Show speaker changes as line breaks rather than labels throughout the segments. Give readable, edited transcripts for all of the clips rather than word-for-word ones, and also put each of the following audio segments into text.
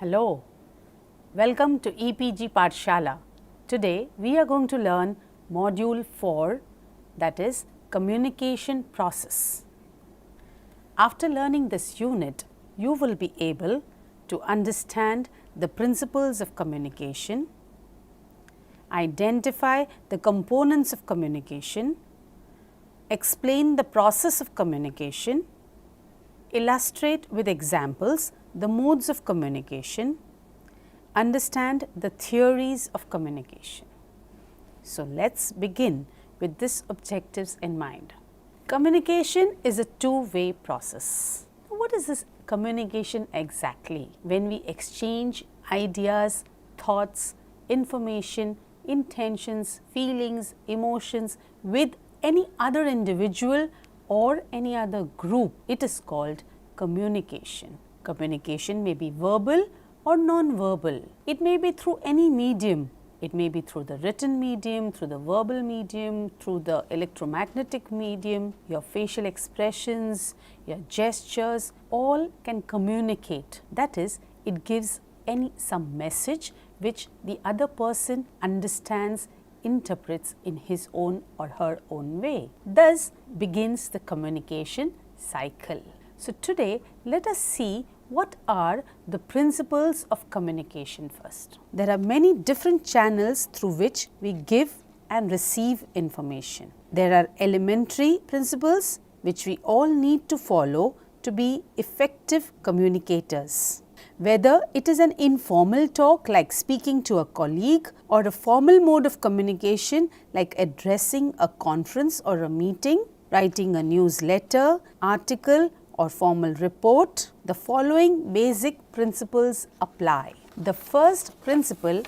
Hello, welcome to EPG Pathshala. Today we are going to learn module 4, that is communication process. After learning this unit, you will be able to understand the principles of communication, identify the components of communication, explain the process of communication, illustrate with examples the modes of communication, understand the theories of communication. So, let us begin with these objectives in mind. Communication is a two-way process. What is this communication exactly? When we exchange ideas, thoughts, information, intentions, feelings, emotions with any other individual or any other group, it is called communication. Communication may be verbal or non-verbal. It may be through any medium. It may be through the written medium, through the verbal medium, through the electromagnetic medium, your facial expressions, your gestures, all can communicate. That is, it gives some message which the other person understands, interprets in his own or her own way. Thus begins the communication cycle. So, today let us see what are the principles of communication first. There are many different channels through which we give and receive information. There are elementary principles which we all need to follow to be effective communicators. Whether it is an informal talk like speaking to a colleague or a formal mode of communication like addressing a conference or a meeting, writing a newsletter, article or formal report, the following basic principles apply. The first principle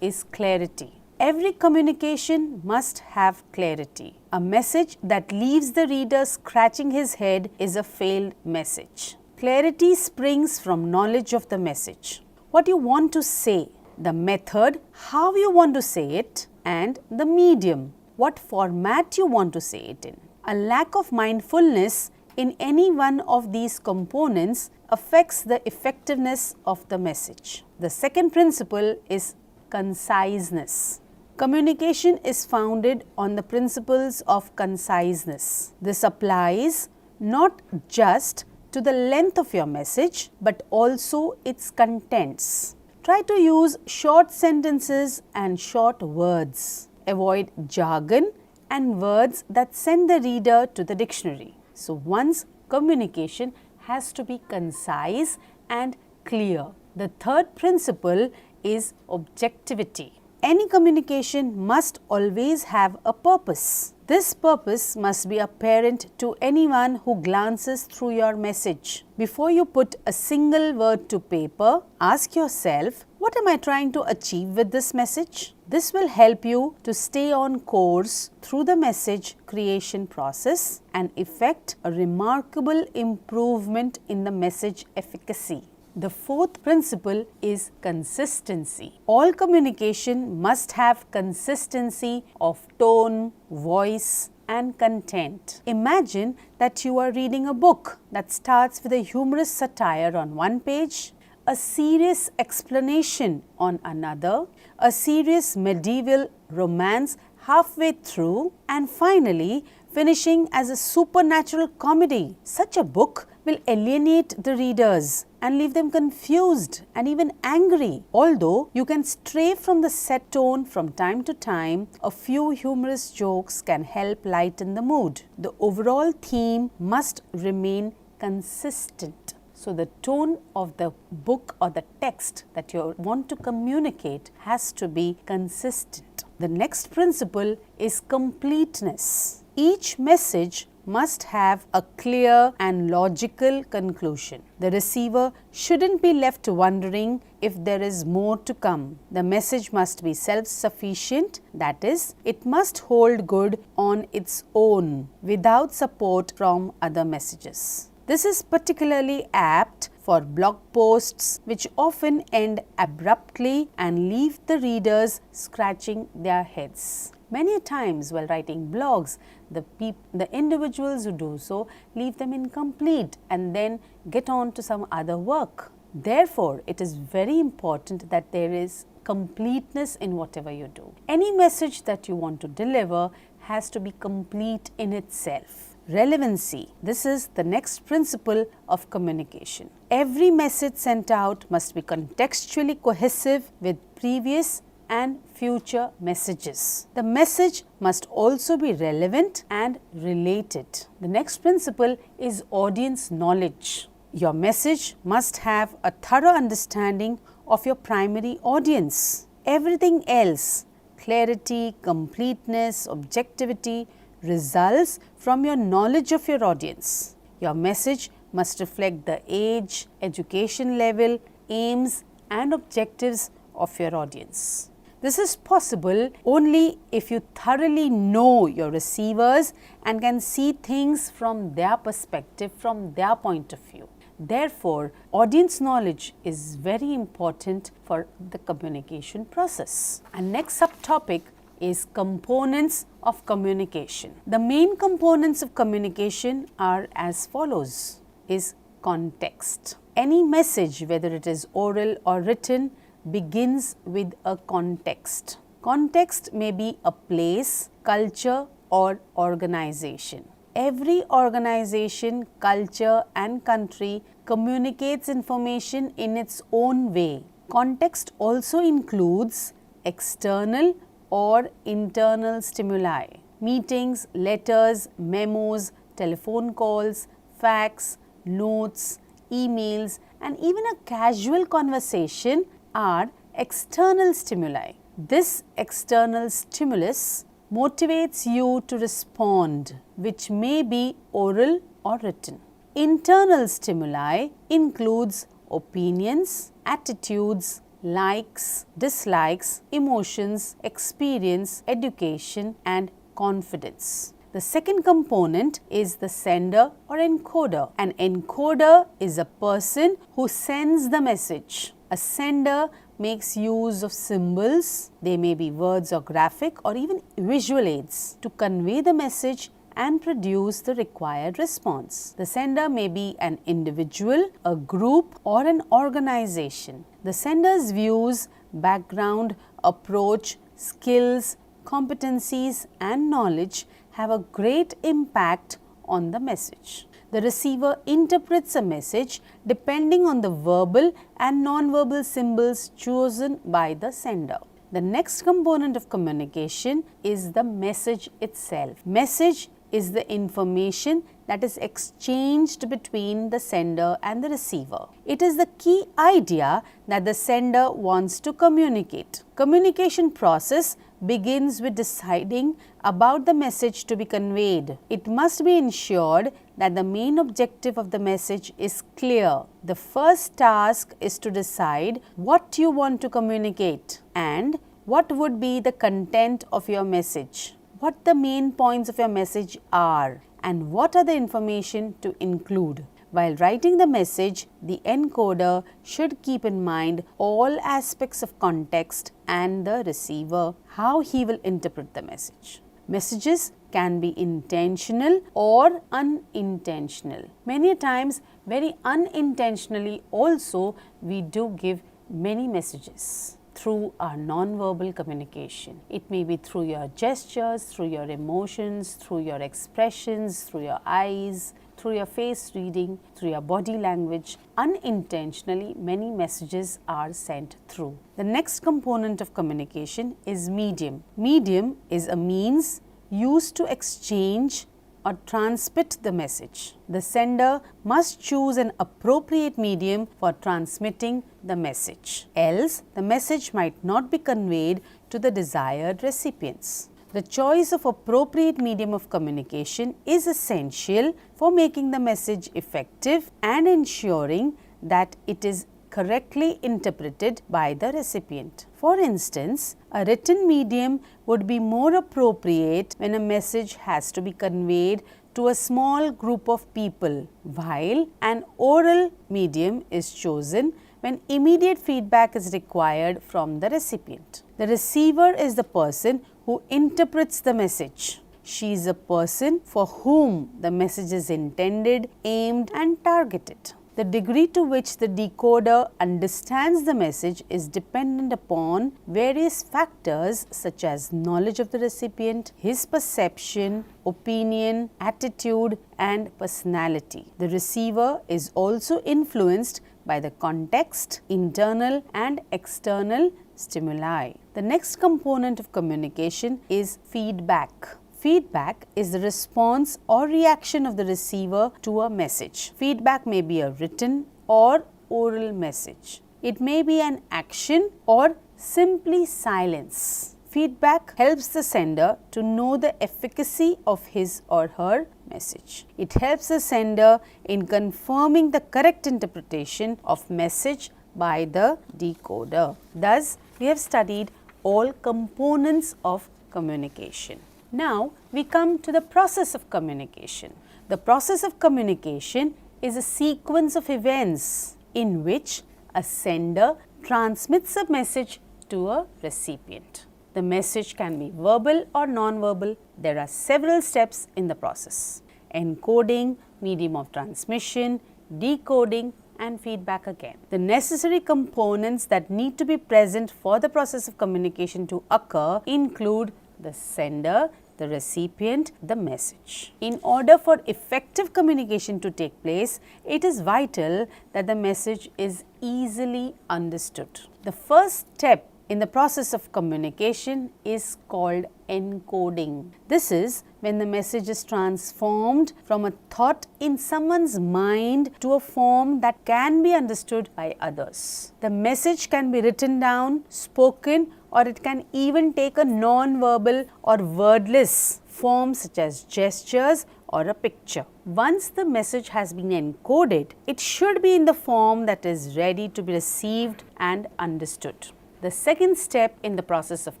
is clarity. Every communication must have clarity. A message that leaves the reader scratching his head is a failed message. Clarity springs from knowledge of the message. What you want to say, the method, how you want to say it, and the medium, what format you want to say it in. A lack of mindfulness in any one of these components affects the effectiveness of the message. The second principle is conciseness. Communication is founded on the principles of conciseness. This applies not just to the length of your message, but also its contents. Try to use short sentences and short words. Avoid jargon and words that send the reader to the dictionary. So, one's communication has to be concise and clear. The third principle is objectivity. Any communication must always have a purpose. This purpose must be apparent to anyone who glances through your message. Before you put a single word to paper, ask yourself, what am I trying to achieve with this message? This will help you to stay on course through the message creation process and effect a remarkable improvement in the message efficacy. The fourth principle is consistency. All communication must have consistency of tone, voice, and content. Imagine that you are reading a book that starts with a humorous satire on one page, a serious explanation on another, a serious medieval romance halfway through, and finally finishing as a supernatural comedy. Such a book will alienate the readers and leave them confused and even angry. Although you can stray from the set tone from time to time, a few humorous jokes can help lighten the mood. The overall theme must remain consistent. So, the tone of the book or the text that you want to communicate has to be consistent. The next principle is completeness. Each message must have a clear and logical conclusion. The receiver shouldn't be left wondering if there is more to come. The message must be self-sufficient, that is, it must hold good on its own without support from other messages. This is particularly apt for blog posts which often end abruptly and leave the readers scratching their heads. Many times while writing blogs, the individuals who do so leave them incomplete and then get on to some other work. Therefore, it is very important that there is completeness in whatever you do. Any message that you want to deliver has to be complete in itself. Relevancy. This is the next principle of communication. Every message sent out must be contextually cohesive with previous and future messages. The message must also be relevant and related. The next principle is audience knowledge. Your message must have a thorough understanding of your primary audience. Everything else, clarity, completeness, objectivity, results from your knowledge of your audience. Your message must reflect the age, education level, aims and objectives of your audience. This is possible only if you thoroughly know your receivers and can see things from their perspective, from their point of view. Therefore, audience knowledge is very important for the communication process. And next subtopic is components of communication. The main components of communication are as follows: is context. Any message, whether it is oral or written, begins with a context. Context may be a place, culture or organization. Every organization, culture and country communicates information in its own way. Context also includes external or internal stimuli. Meetings, letters, memos, telephone calls, fax, notes, emails and even a casual conversation are external stimuli. This external stimulus motivates you to respond, which may be oral or written. Internal stimuli includes opinions, attitudes, likes, dislikes, emotions, experience, education and confidence. The second component is the sender or encoder. An encoder is a person who sends the message. A sender makes use of symbols, they may be words or graphic or even visual aids to convey the message and produce the required response. The sender may be an individual, a group or an organization. The sender's views, background, approach, skills, competencies and knowledge have a great impact on the message. The receiver interprets a message depending on the verbal and non-verbal symbols chosen by the sender. The next component of communication is the message itself. Message is the information that is exchanged between the sender and the receiver. It is the key idea that the sender wants to communicate. Communication process begins with deciding about the message to be conveyed. It must be ensured that the main objective of the message is clear. The first task is to decide what you want to communicate and what would be the content of your message, what the main points of your message are, and what are the information to include. While writing the message, the encoder should keep in mind all aspects of context and the receiver, how he will interpret the message. Messages can be intentional or unintentional. Many times, very unintentionally also, we do give many messages through our non-verbal communication. It may be through your gestures, through your emotions, through your expressions, through your eyes, through your face reading, through your body language. Unintentionally, many messages are sent through. The next component of communication is medium. Medium is a means used to exchange or transmit the message. The sender must choose an appropriate medium for transmitting the message, else the message might not be conveyed to the desired recipients. The choice of appropriate medium of communication is essential for making the message effective and ensuring that it is correctly interpreted by the recipient. For instance, a written medium would be more appropriate when a message has to be conveyed to a small group of people, while an oral medium is chosen when immediate feedback is required from the recipient. The receiver is the person who interprets the message. She is a person for whom the message is intended, aimed and targeted. The degree to which the decoder understands the message is dependent upon various factors such as knowledge of the recipient, his perception, opinion, attitude, and personality. The receiver is also influenced by the context, internal and external stimuli. The next component of communication is feedback. Feedback is the response or reaction of the receiver to a message. Feedback may be a written or oral message. It may be an action or simply silence. Feedback helps the sender to know the efficacy of his or her message. It helps the sender in confirming the correct interpretation of message by the decoder. Thus, we have studied all components of communication. Now, we come to the process of communication. The process of communication is a sequence of events in which a sender transmits a message to a recipient. The message can be verbal or non-verbal. There are several steps in the process: encoding, medium of transmission, decoding, and feedback again. The necessary components that need to be present for the process of communication to occur include the sender, the recipient, the message. In order for effective communication to take place, it is vital that the message is easily understood. The first step in the process of communication is called encoding. This is when the message is transformed from a thought in someone's mind to a form that can be understood by others. The message can be written down, spoken, or it can even take a non-verbal or wordless form such as gestures or a picture. Once the message has been encoded, it should be in the form that is ready to be received and understood. The second step in the process of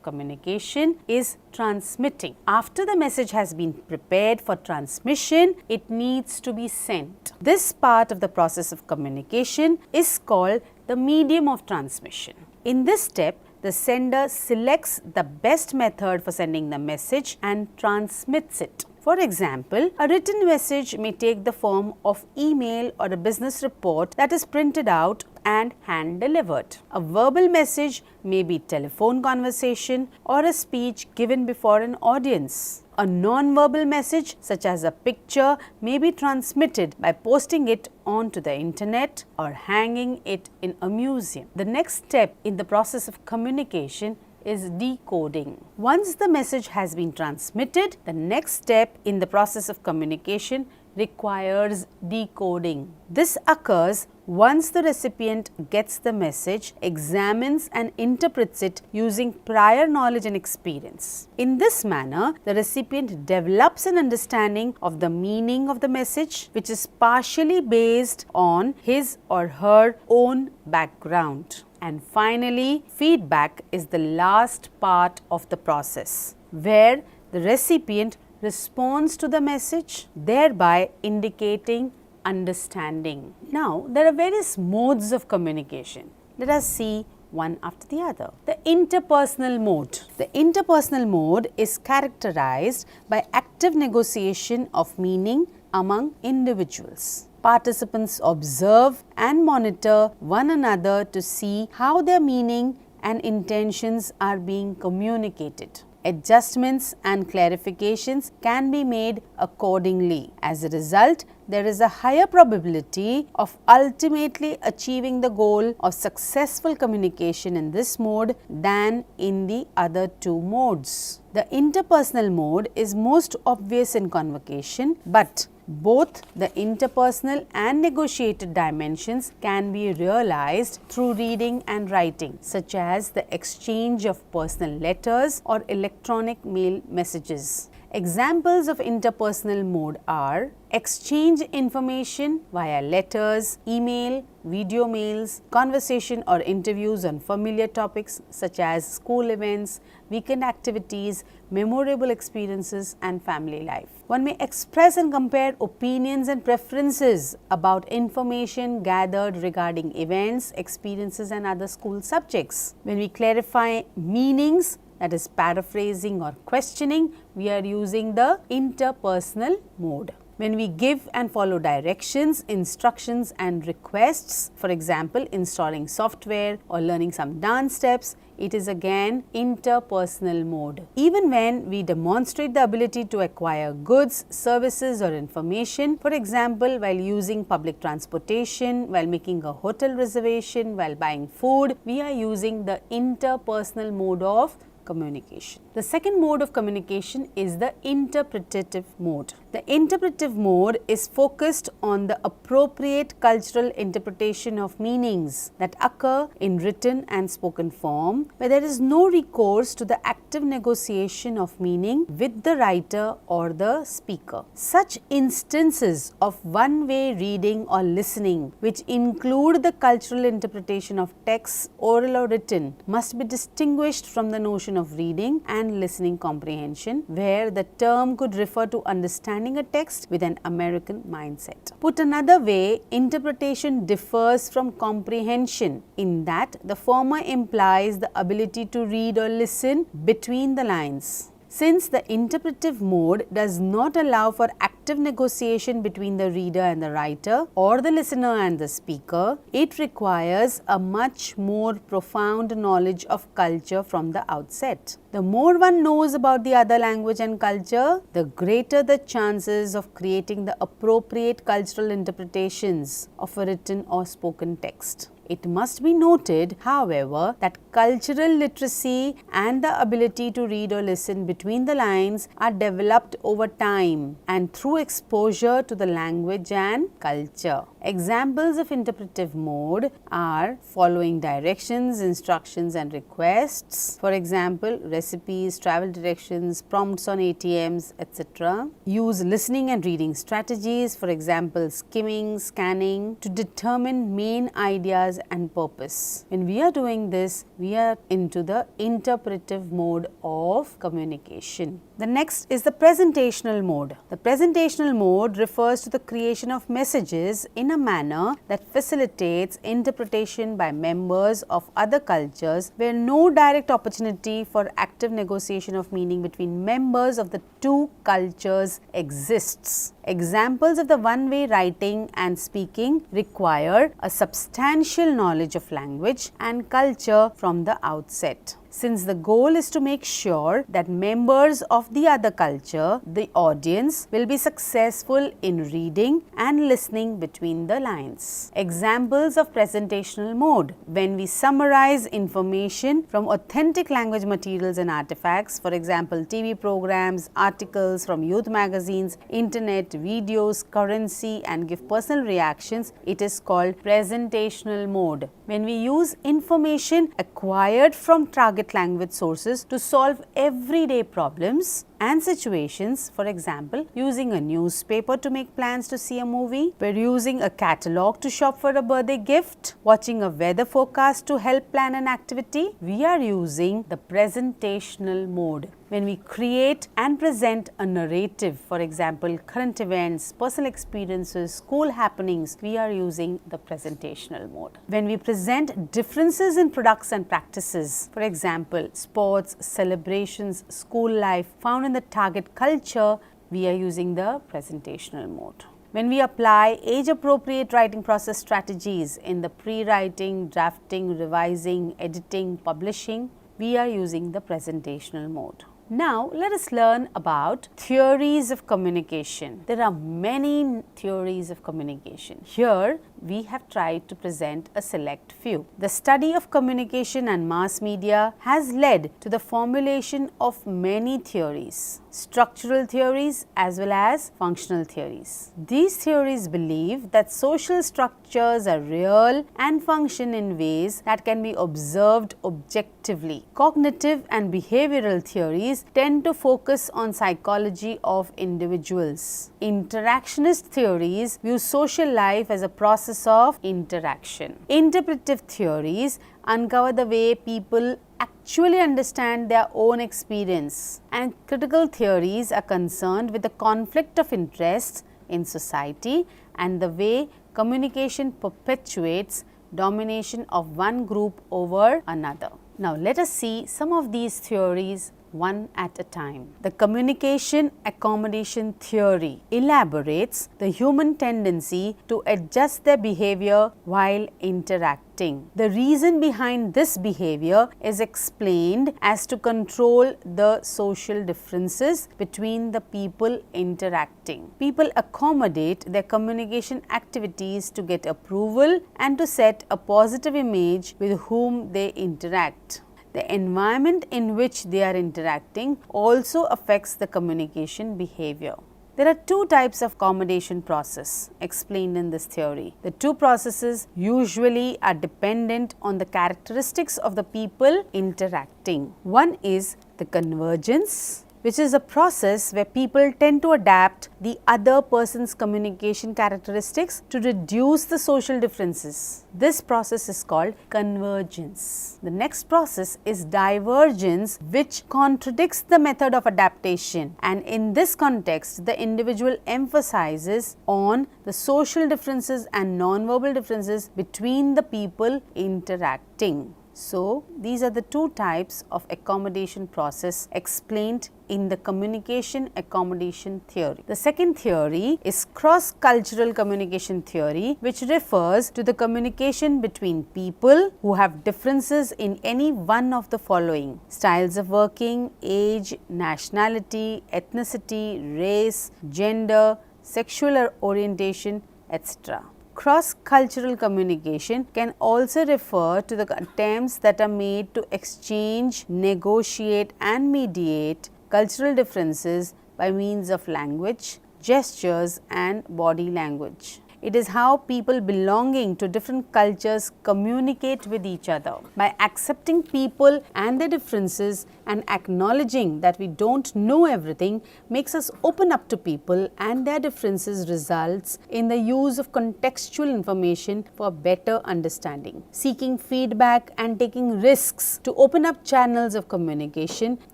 communication is transmitting. After the message has been prepared for transmission, it needs to be sent. This part of the process of communication is called the medium of transmission. In this step, the sender selects the best method for sending the message and transmits it. For example, a written message may take the form of email or a business report that is printed out and hand delivered. A verbal message may be telephone conversation or a speech given before an audience. A non-verbal message such as a picture may be transmitted by posting it onto the internet or hanging it in a museum. The next step in the process of communication is decoding. Once the message has been transmitted, the next step in the process of communication requires decoding. This occurs once the recipient gets the message, examines and interprets it using prior knowledge and experience. In this manner, the recipient develops an understanding of the meaning of the message, which is partially based on his or her own background. And finally, feedback is the last part of the process, where the recipient responds to the message, thereby indicating understanding. Now, there are various modes of communication. Let us see one after the other. The interpersonal mode. The interpersonal mode is characterized by active negotiation of meaning among individuals. Participants observe and monitor one another to see how their meaning and intentions are being communicated. Adjustments and clarifications can be made accordingly. As a result, there is a higher probability of ultimately achieving the goal of successful communication in this mode than in the other two modes. The interpersonal mode is most obvious in convocation, but both the interpersonal and negotiated dimensions can be realized through reading and writing, such as the exchange of personal letters or electronic mail messages. Examples of interpersonal mode are exchange information via letters, email, video mails, conversation or interviews on familiar topics such as school events, weekend activities, memorable experiences and family life. One may express and compare opinions and preferences about information gathered regarding events, experiences and other school subjects. When we clarify meanings, that is paraphrasing or questioning, we are using the interpersonal mode. When we give and follow directions, instructions and requests, for example, installing software or learning some dance steps, it is again interpersonal mode. Even when we demonstrate the ability to acquire goods, services or information, for example, while using public transportation, while making a hotel reservation, while buying food, we are using the interpersonal mode of communication. The second mode of communication is the interpretative mode. The interpretative mode is focused on the appropriate cultural interpretation of meanings that occur in written and spoken form, where there is no recourse to the active negotiation of meaning with the writer or the speaker. Such instances of one-way reading or listening, which include the cultural interpretation of texts, oral or written, must be distinguished from the notion of reading and listening comprehension, where the term could refer to understanding a text with an American mindset. Put another way, interpretation differs from comprehension in that the former implies the ability to read or listen between the lines. Since the interpretive mode does not allow for active negotiation between the reader and the writer or the listener and the speaker, it requires a much more profound knowledge of culture from the outset. The more one knows about the other language and culture, the greater the chances of creating the appropriate cultural interpretations of a written or spoken text. It must be noted, however, that cultural literacy and the ability to read or listen between the lines are developed over time and through exposure to the language and culture. Examples of interpretive mode are following directions, instructions and requests. For example, recipes, travel directions, prompts on ATMs, etc. Use listening and reading strategies, for example, skimming, scanning, to determine main ideas and purpose. When we are doing this, we are into the interpretive mode of communication. The next is the presentational mode. The presentational mode refers to the creation of messages in a manner that facilitates interpretation by members of other cultures where no direct opportunity for active negotiation of meaning between members of the two cultures exists. Examples of the one-way writing and speaking require a substantial knowledge of language and culture from the outset. Since the goal is to make sure that members of the other culture, the audience, will be successful in reading and listening between the lines. Examples of presentational mode: when we summarize information from authentic language materials and artifacts, for example, TV programs, articles from youth magazines, internet, videos, currency, and give personal reactions, it is called presentational mode. When we use information acquired from target language sources to solve everyday problems and situations, for example, using a newspaper to make plans to see a movie, we're using a catalog to shop for a birthday gift, watching a weather forecast to help plan an activity, we are using the presentational mode. When we create and present a narrative, for example, current events, personal experiences, school happenings, we are using the presentational mode. When we present differences in products and practices, for example, sports, celebrations, school life found in the target culture, we are using the presentational mode. When we apply age-appropriate writing process strategies in the pre-writing, drafting, revising, editing, publishing, we are using the presentational mode. Now, let us learn about theories of communication. There are many theories of communication. Here, we have tried to present a select few. The study of communication and mass media has led to the formulation of many theories, structural theories as well as functional theories. These theories believe that social structures are real and function in ways that can be observed objectively. Cognitive and behavioral theories tend to focus on psychology of individuals. Interactionist theories view social life as a process of interaction. Interpretive theories uncover the way people actually understand their own experience, and critical theories are concerned with the conflict of interests in society and the way communication perpetuates domination of one group over another. Now, let us see some of these theories one at a time. The communication accommodation theory elaborates the human tendency to adjust their behavior while interacting. The reason behind this behavior is explained as to control the social differences between the people interacting. People accommodate their communication activities to get approval and to set a positive image with whom they interact. The environment in which they are interacting also affects the communication behavior. There are two types of accommodation process explained in this theory. The two processes usually are dependent on the characteristics of the people interacting. One is the convergence, which is a process where people tend to adapt the other person's communication characteristics to reduce the social differences. This process is called convergence. The next process is divergence, which contradicts the method of adaptation, and in this context the individual emphasizes on the social differences and non-verbal differences between the people interacting. So, these are the two types of accommodation process explained in the communication accommodation theory. The second theory is cross-cultural communication theory, which refers to the communication between people who have differences in any one of the following: styles of working, age, nationality, ethnicity, race, gender, sexual orientation, etc. Cross-cultural communication can also refer to the attempts that are made to exchange, negotiate and mediate cultural differences by means of language, gestures and body language. It is how people belonging to different cultures communicate with each other. By accepting people and their differences and acknowledging that we don't know everything makes us open up to people and their differences results in the use of contextual information for better understanding. Seeking feedback and taking risks to open up channels of communication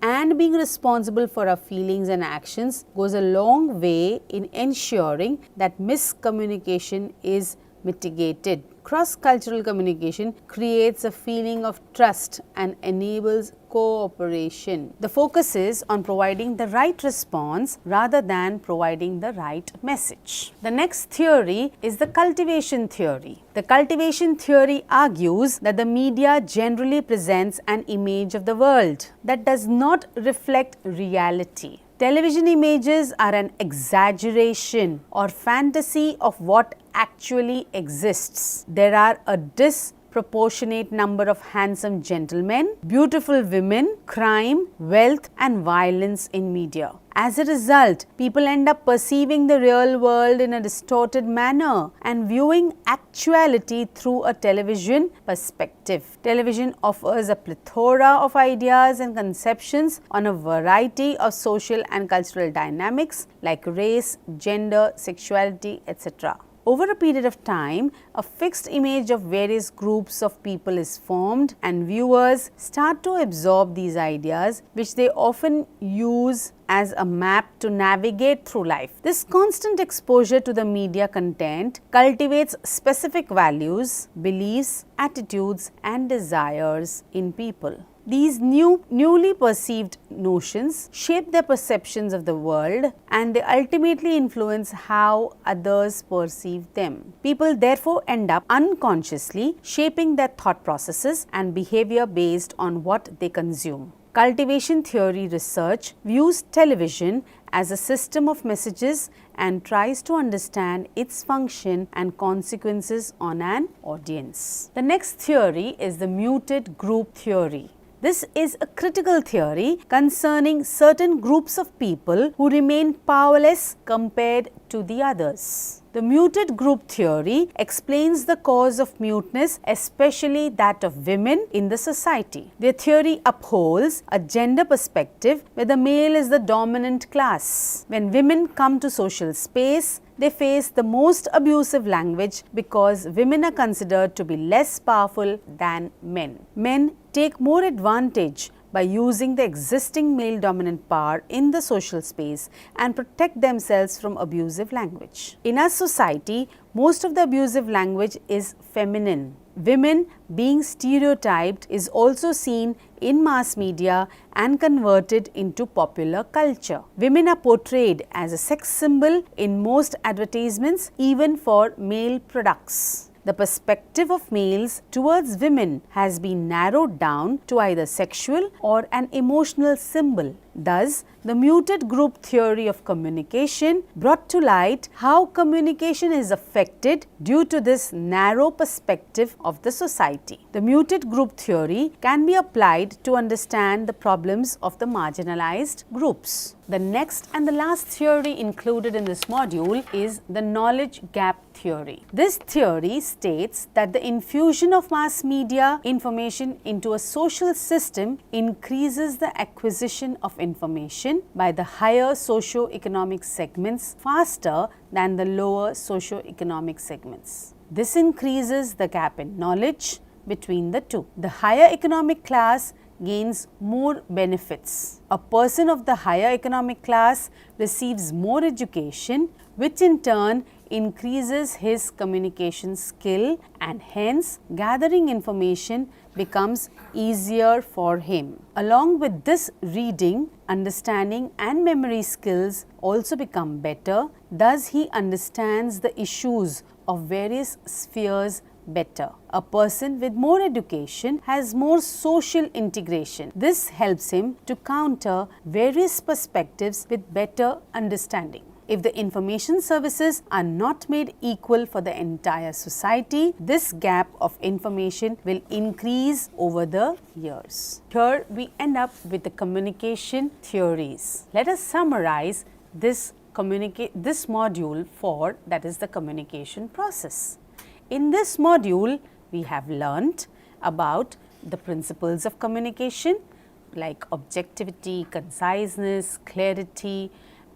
and being responsible for our feelings and actions goes a long way in ensuring that miscommunication is mitigated. Cross-cultural communication creates a feeling of trust and enables cooperation. The focus is on providing the right response rather than providing the right message. The next theory is the cultivation theory. The cultivation theory argues that the media generally presents an image of the world that does not reflect reality. Television images are an exaggeration or fantasy of what actually exists. There are a disproportionate number of handsome gentlemen, beautiful women, crime, wealth and violence in media. As a result, people end up perceiving the real world in a distorted manner and viewing actuality through a television perspective. Television offers a plethora of ideas and conceptions on a variety of social and cultural dynamics like race, gender, sexuality, etc. Over a period of time, a fixed image of various groups of people is formed and viewers start to absorb these ideas, which they often use as a map to navigate through life. This constant exposure to the media content cultivates specific values, beliefs, attitudes and desires in people. These newly perceived notions shape their perceptions of the world and they ultimately influence how others perceive them. People therefore end up unconsciously shaping their thought processes and behavior based on what they consume. Cultivation theory research views television as a system of messages and tries to understand its function and consequences on an audience. The next theory is the muted group theory. This is a critical theory concerning certain groups of people who remain powerless compared to the others. The muted group theory explains the cause of muteness, especially that of women in the society. The theory upholds a gender perspective where the male is the dominant class. When women come to social space, they face the most abusive language because women are considered to be less powerful than men. Men take more advantage by using the existing male dominant power in the social space and protect themselves from abusive language. In our society, most of the abusive language is feminine. Women being stereotyped is also seen in mass media and converted into popular culture. Women are portrayed as a sex symbol in most advertisements, even for male products. The perspective of males towards women has been narrowed down to either sexual or an emotional symbol. Thus, the muted group theory of communication brought to light how communication is affected due to this narrow perspective of the society. The muted group theory can be applied to understand the problems of the marginalized groups. The next and the last theory included in this module is the knowledge gap theory. This theory states that the infusion of mass media information into a social system increases the acquisition of information by the higher socio-economic segments faster than the lower socio-economic segments. This increases the gap in knowledge between the two. The higher economic class gains more benefits. A person of the higher economic class receives more education, which in turn increases his communication skill, and hence gathering information becomes easier for him. Along with this, reading, understanding and memory skills also become better. Thus, he understands the issues of various spheres better. A person with more education has more social integration. This helps him to counter various perspectives with better understanding. If the information services are not made equal for the entire society, this gap of information will increase over the years. Here we end up with the communication theories. Let us summarize this module for, that is, the communication process. In this module, we have learnt about the principles of communication like objectivity, conciseness, clarity,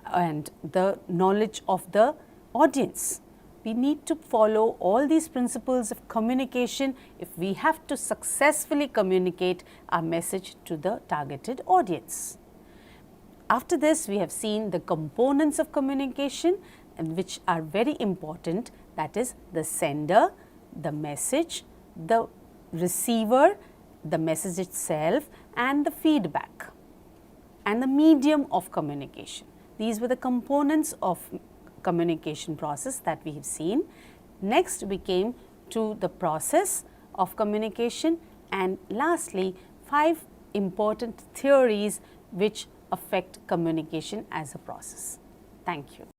and the knowledge of the audience. We need to follow all these principles of communication if we have to successfully communicate our message to the targeted audience. After this, we have seen the components of communication, and which are very important, that is the sender, the message, the receiver, the message itself, and the feedback, and the medium of communication. These were the components of communication process that we have seen. Next, we came to the process of communication, and lastly 5 important theories which affect communication as a process. Thank you.